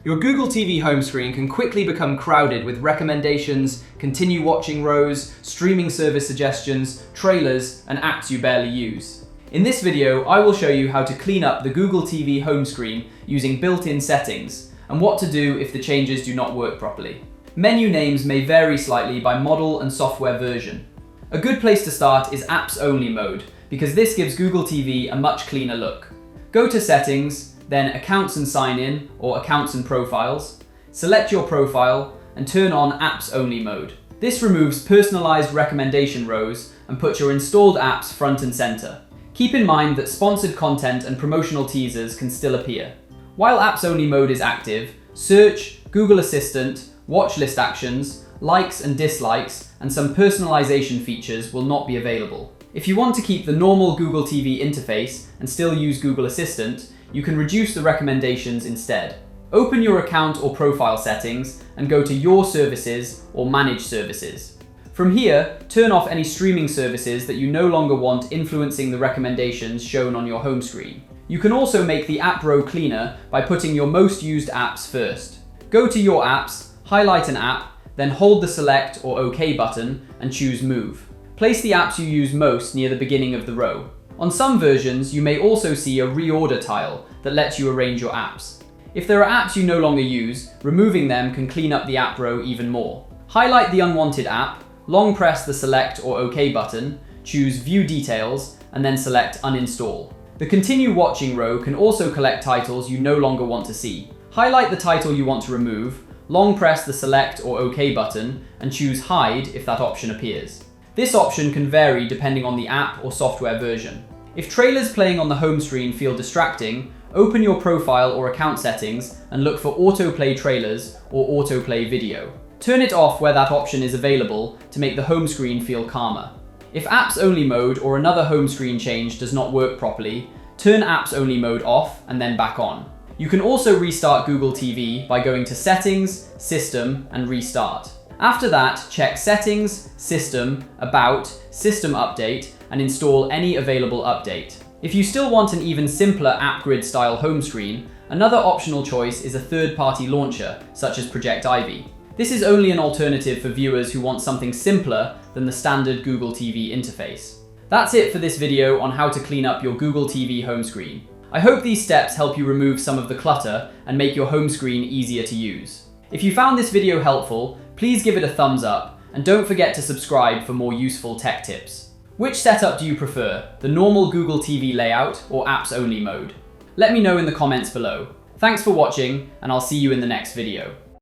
Your Google TV home screen can quickly become crowded with recommendations, continue watching rows, streaming service suggestions, trailers, and apps you barely use. In this video, I will show you how to clean up the Google TV home screen using built-in settings, and what to do if the changes do not work properly. Menu names may vary slightly by model and software version. A good place to start is Apps Only mode, because this gives Google TV a much cleaner look. Go to Settings, then Accounts and Sign In, or Accounts and Profiles. Select your profile and turn on Apps Only mode. This removes personalized recommendation rows and puts your installed apps front and center. Keep in mind that sponsored content and promotional teasers can still appear. While Apps Only mode is active, Search, Google Assistant, watch list actions, likes and dislikes, and some personalization features will not be available. If you want to keep the normal Google TV interface and still use Google Assistant, you can reduce the recommendations instead. Open your account or profile settings and go to Your Services or Manage Services. From here, turn off any streaming services that you no longer want influencing the recommendations shown on your home screen. You can also make the app row cleaner by putting your most used apps first. Go to Your Apps, highlight an app, then hold the Select or OK button and choose Move. Place the apps you use most near the beginning of the row. On some versions, you may also see a reorder tile that lets you arrange your apps. If there are apps you no longer use, removing them can clean up the app row even more. Highlight the unwanted app, long press the Select or OK button, choose View Details, and then select Uninstall. The Continue Watching row can also collect titles you no longer want to see. Highlight the title you want to remove, long press the Select or OK button, and choose Hide if that option appears. This option can vary depending on the app or software version. If trailers playing on the home screen feel distracting, open your profile or account settings and look for autoplay trailers or autoplay video. Turn it off where that option is available to make the home screen feel calmer. If Apps Only mode or another home screen change does not work properly, turn Apps Only mode off and then back on. You can also restart Google TV by going to Settings, System, and Restart. After that, check Settings, System, About, System Update, and install any available update. If you still want an even simpler app grid style home screen, another optional choice is a third-party launcher, such as Project Ivy. This is only an alternative for viewers who want something simpler than the standard Google TV interface. That's it for this video on how to clean up your Google TV home screen. I hope these steps help you remove some of the clutter and make your home screen easier to use. If you found this video helpful, please give it a thumbs up and don't forget to subscribe for more useful tech tips. Which setup do you prefer, the normal Google TV layout or Apps Only mode? Let me know in the comments below. Thanks for watching, and I'll see you in the next video.